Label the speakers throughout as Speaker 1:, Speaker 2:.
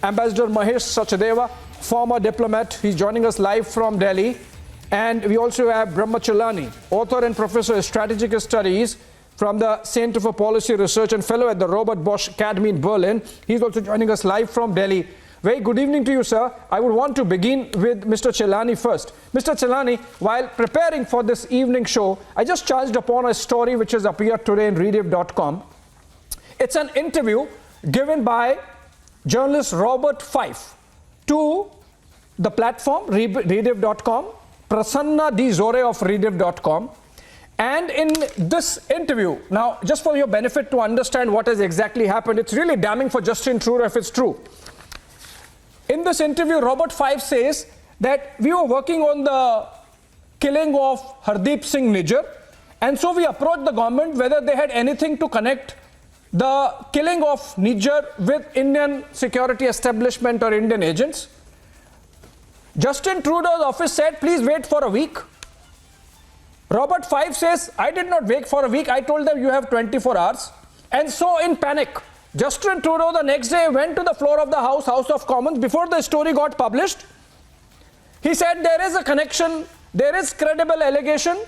Speaker 1: Ambassador Mahesh Sachdeva, former diplomat. He's joining us live from Delhi. And we also have Brahma Chellaney, author and professor of strategic studies from the Center for Policy Research and fellow at the Robert Bosch Academy in Berlin. He's also joining us live from Delhi. Very good evening to you, sir. I would want to begin with Mr. Chellaney first. Mr. Chellaney, while preparing for this evening show, I just charged upon a story which has appeared today in rediff.com. It's an interview given by journalist Robert Fife to the platform rediff.com, Prasanna D. Zore of rediff.com. And in this interview, now just for your benefit to understand what has exactly happened, it's really damning for Justin Trudeau if it's true. In this interview, Robert Fife says that we were working on the killing of Hardeep Singh Nijjar, and so we approached the government whether they had anything to connect the killing of Nijjar with Indian security establishment or Indian agents. Justin Trudeau's office said, please wait for a week. Robert Fife says, I did not wait for a week. I told them you have 24 hours. And so in panic, Justin Trudeau the next day went to the floor of the House of Commons before the story got published. He said there is a connection, there is credible allegation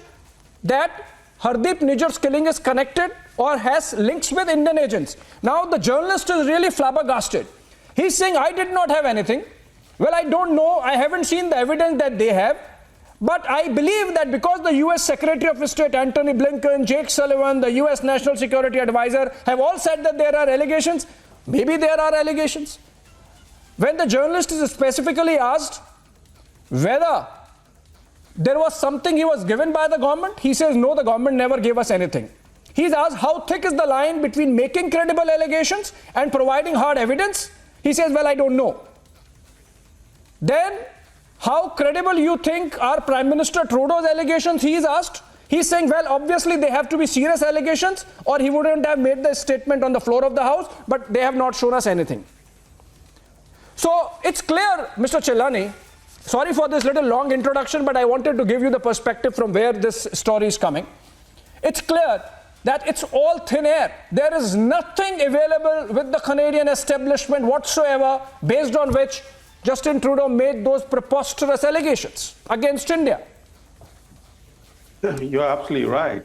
Speaker 1: that Hardeep Nijjar's killing is connected or has links with Indian agents. Now the journalist is really flabbergasted. He's saying, I did not have anything. Well, I don't know. I haven't seen the evidence that they have. But I believe that because the US Secretary of State Antony Blinken, Jake Sullivan, the US National Security Advisor have all said that there are allegations, maybe there are allegations. When the journalist is specifically asked whether there was something he was given by the government, he says, no, the government never gave us anything. He's asked how thick is the line between making credible allegations and providing hard evidence. He says, well, I don't know. Then, how credible you think are Prime Minister Trudeau's allegations? He is asked. He's saying, well, obviously they have to be serious allegations or he wouldn't have made the statement on the floor of the House, but they have not shown us anything. So it's clear, Mr. Chellaney, sorry for this little long introduction, but I wanted to give you the perspective from where this story is coming. It's clear that it's all thin air. There is nothing available with the Canadian establishment whatsoever based on which Justin Trudeau made those preposterous allegations against India.
Speaker 2: You're absolutely right.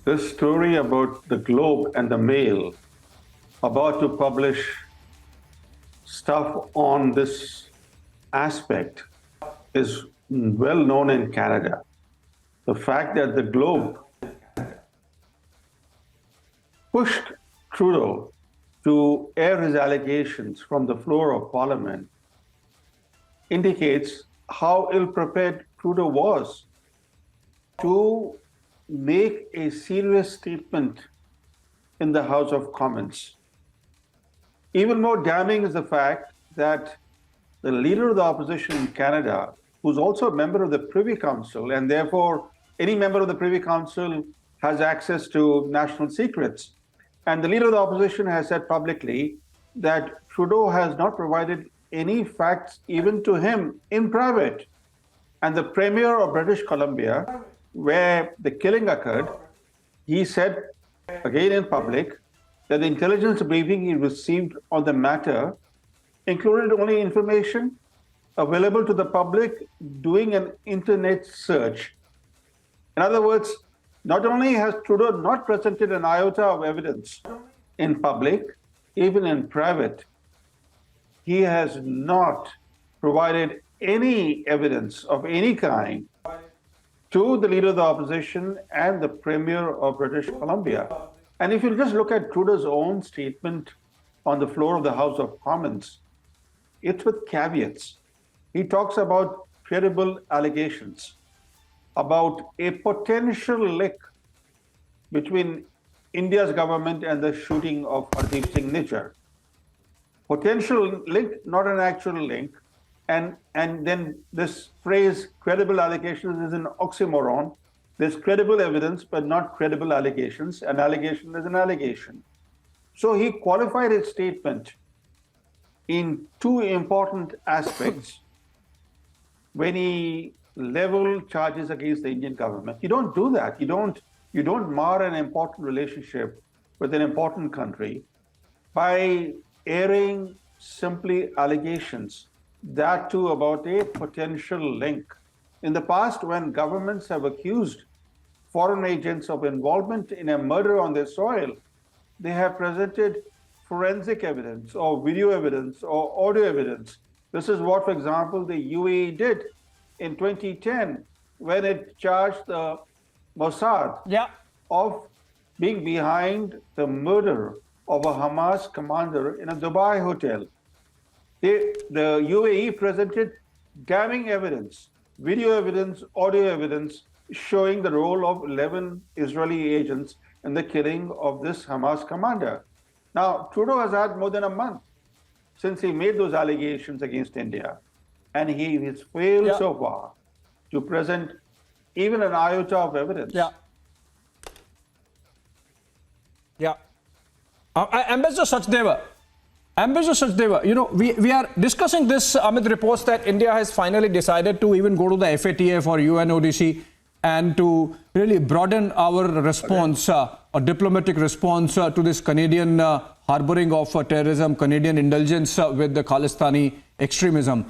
Speaker 2: This story about the Globe and the Mail about to publish stuff on this aspect is well known in Canada. The fact that the Globe pushed Trudeau to air his allegations from the floor of Parliament indicates how ill-prepared Trudeau was to make a serious statement in the House of Commons. Even more damning is the fact that the leader of the opposition in Canada, who's also a member of the Privy Council, and therefore any member of the Privy Council has access to national secrets, and the leader of the opposition has said publicly that Trudeau has not provided any facts even to him in private. And the Premier of British Columbia, where the killing occurred, he said again in public that the intelligence briefing he received on the matter included only information available to the public doing an internet search. In other words, not only has Trudeau not presented an iota of evidence in public, even in private, he has not provided any evidence of any kind to the leader of the opposition and the Premier of British Columbia. And if you just look at Trudeau's own statement on the floor of the House of Commons, it's with caveats. He talks about credible allegations, about a potential link between India's government and the shooting of Hardeep Singh Nijjar. Potential link, not an actual link. And then this phrase, credible allegations, is an oxymoron. There's credible evidence, but not credible allegations. An allegation is an allegation. So he qualified his statement in two important aspects when he leveled charges against the Indian government. You don't do that. You don't mar an important relationship with an important country by airing simply allegations, that too about a potential link. In the past, when governments have accused foreign agents of involvement in a murder on their soil, they have presented forensic evidence or video evidence or audio evidence. This is what, for example, the UAE did in 2010 when it charged the Mossad of being behind the murder of a Hamas commander in a Dubai hotel. The UAE presented damning evidence, video evidence, audio evidence, showing the role of 11 Israeli agents in the killing of this Hamas commander. Now, Trudeau has had more than a month since he made those allegations against India, and he has failed so far to present even an iota of evidence.
Speaker 1: Ambassador Sachdeva, you know, we are discussing this amid reports that India has finally decided to even go to the FATF or UNODC and to really broaden our response, a diplomatic response to this Canadian harboring of terrorism, Canadian indulgence with the Khalistani extremism.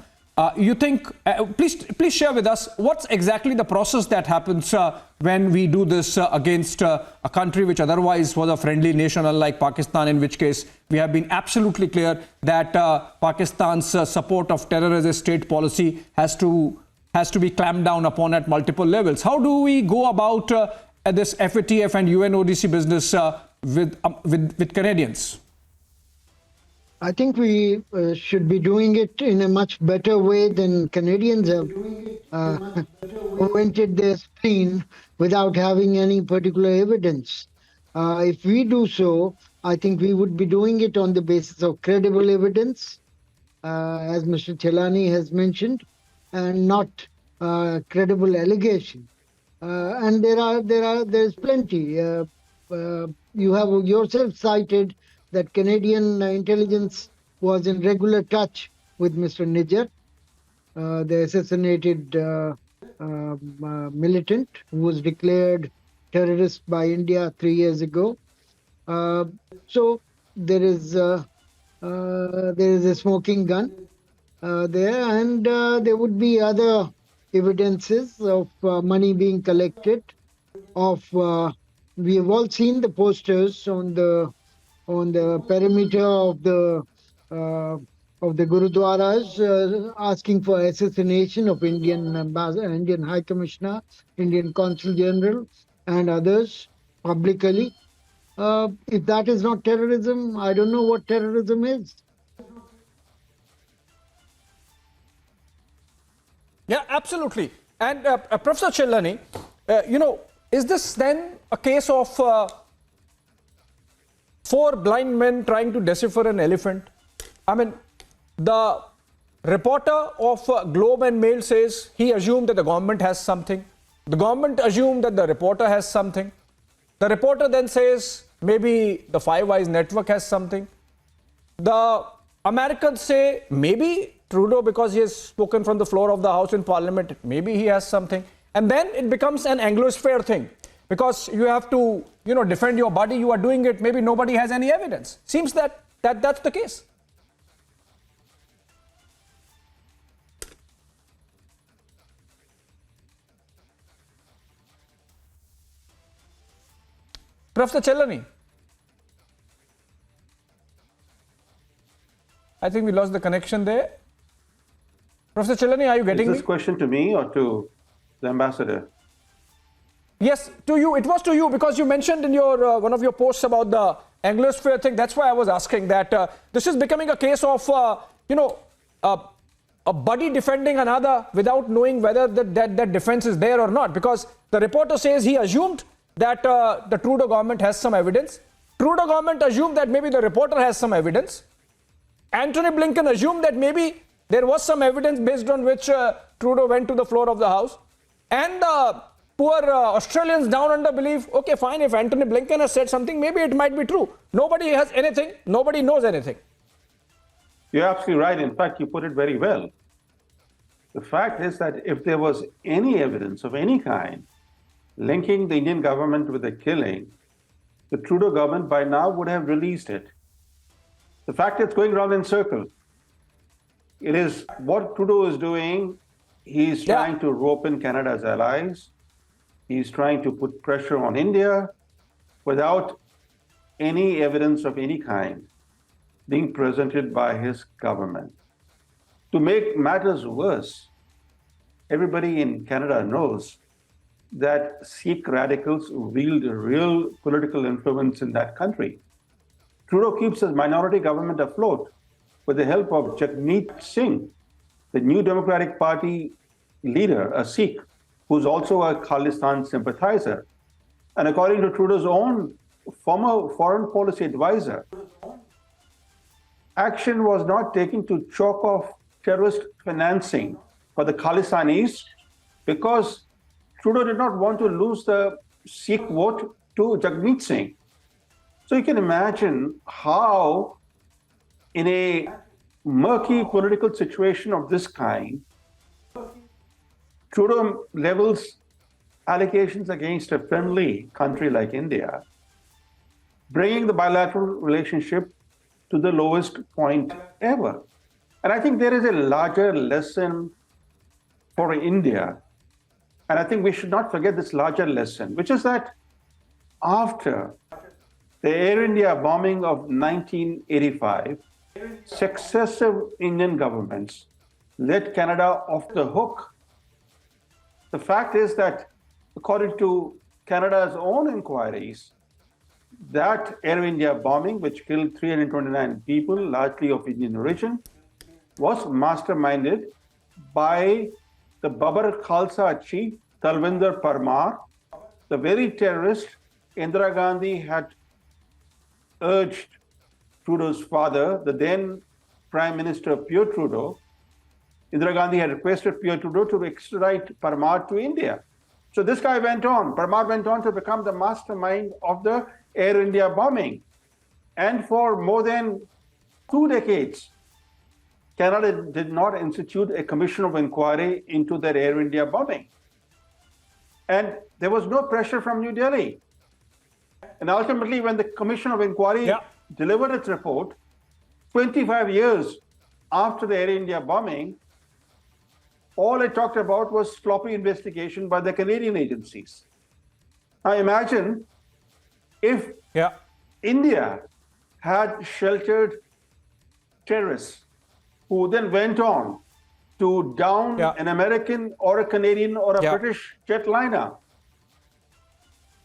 Speaker 1: You think, please share with us what's exactly the process that happens when we do this against a country which otherwise was a friendly nation, unlike Pakistan, in which case we have been absolutely clear that Pakistan's support of terror as a state policy has to be clamped down upon at multiple levels. How do we go about this FATF and UNODC business with Canadians?
Speaker 3: I think we should be doing it in a much better way than Canadians have invented their spleen without having any particular evidence. If we do so, I think we would be doing it on the basis of credible evidence, as Mr. Chellaney has mentioned, and not credible allegation. And there's plenty. You have yourself cited that Canadian intelligence was in regular touch with Mr. Niger, the assassinated militant who was declared terrorist by India 3 years ago. So there is a smoking gun there, and there would be other evidences of money being collected. We have all seen the posters on the perimeter of the Gurudwaras asking for assassination of Indian ambassador, Indian High Commissioner, Indian Consul General, and others publicly. If that is not terrorism, I don't know what terrorism is.
Speaker 1: Yeah, absolutely. And Professor Chellaney, you know, is this then a case of four blind men trying to decipher an elephant? I mean, the reporter of Globe and Mail says he assumed that the government has something. The government assumed that the reporter has something. The reporter then says maybe the Five Eyes network has something. The Americans say maybe Trudeau, because he has spoken from the floor of the House in Parliament, maybe he has something. And then it becomes an Anglosphere thing. Because you have to, you know, defend your body, you are doing it, maybe nobody has any evidence. Seems that's the case. Professor Chellaney, I think we lost the connection there. Professor Chellaney, are you getting me?
Speaker 2: Is this question to me or to the ambassador?
Speaker 1: Yes, to you. It was to you because you mentioned in your one of your posts about the Anglosphere thing. That's why I was asking that this is becoming a case of, you know, a buddy defending another without knowing whether that defense is there or not. Because the reporter says he assumed that the Trudeau government has some evidence. Trudeau government assumed that maybe the reporter has some evidence. Antony Blinken assumed that maybe there was some evidence based on which Trudeau went to the floor of the House. And poor Australians down under believe, okay, fine, if Antony Blinken has said something, maybe it might be true. Nobody has anything. Nobody knows anything.
Speaker 2: You're absolutely right. In fact, you put it very well. The fact is that if there was any evidence of any kind linking the Indian government with the killing, the Trudeau government by now would have released it. The fact it's going around in circles. It is what Trudeau is doing. He's trying to rope in Canada's allies. He's trying to put pressure on India without any evidence of any kind being presented by his government. To make matters worse, everybody in Canada knows that Sikh radicals wield real political influence in that country. Trudeau keeps his minority government afloat with the help of Jagmeet Singh, the New Democratic Party leader, a Sikh, who's also a Khalistan sympathizer. And according to Trudeau's own former foreign policy advisor, action was not taken to chalk off terrorist financing for the Khalistanis because Trudeau did not want to lose the Sikh vote to Jagmeet Singh. So you can imagine how, in a murky political situation of this kind, Trudeau levels allegations against a friendly country like India, bringing the bilateral relationship to the lowest point ever. And I think there is a larger lesson for India. And I think we should not forget this larger lesson, which is that after the Air India bombing of 1985, successive Indian governments let Canada off the hook. The fact is that, according to Canada's own inquiries, that Air India bombing, which killed 329 people, largely of Indian origin, was masterminded by the Babar Khalsa chief, Talvinder Parmar, the very terrorist Indira Gandhi had urged Trudeau's father, the then Prime Minister Pierre Trudeau. Indira Gandhi had requested Pierre Trudeau to extradite Parmar to India. So this guy went on. Parmar went on to become the mastermind of the Air India bombing. And for more than 2 decades, Canada did not institute a commission of inquiry into that Air India bombing. And there was no pressure from New Delhi. And ultimately, when the commission of inquiry delivered its report, 25 years after the Air India bombing, all it talked about was sloppy investigation by the Canadian agencies. Now imagine if India had sheltered terrorists who then went on to down an American or a Canadian or a British jetliner.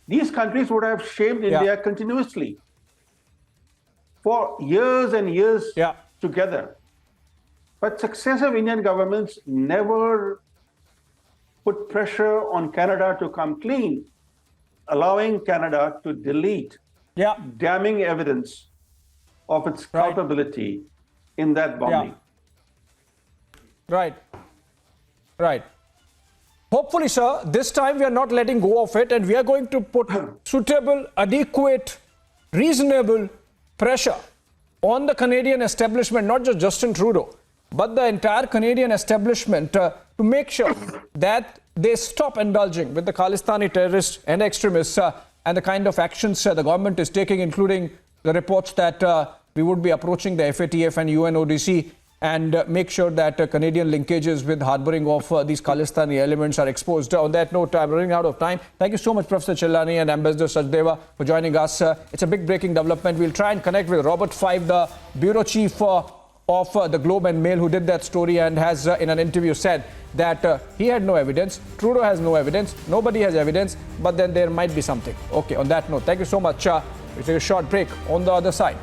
Speaker 2: These countries would have shamed India continuously for years and years together. But successive Indian governments never put pressure on Canada to come clean, allowing Canada to delete damning evidence of its culpability in that bombing.
Speaker 1: Right. Hopefully, sir, this time we are not letting go of it and we are going to put suitable, adequate, reasonable pressure on the Canadian establishment, not just Justin Trudeau, but the entire Canadian establishment to make sure that they stop indulging with the Khalistani terrorists and extremists and the kind of actions the government is taking, including the reports that we would be approaching the FATF and UNODC and make sure that Canadian linkages with harboring of these Khalistani elements are exposed. On that note, I'm running out of time. Thank you so much, Professor Chellaney and Ambassador Sachdeva, for joining us. It's a big breaking development. We'll try and connect with Robert Five, the bureau chief of the Globe and Mail, who did that story and has in an interview said that he had no evidence, Trudeau has no evidence, nobody has evidence, but then there might be something. Okay, on that note, thank you so much. We'll take a short break on the other side.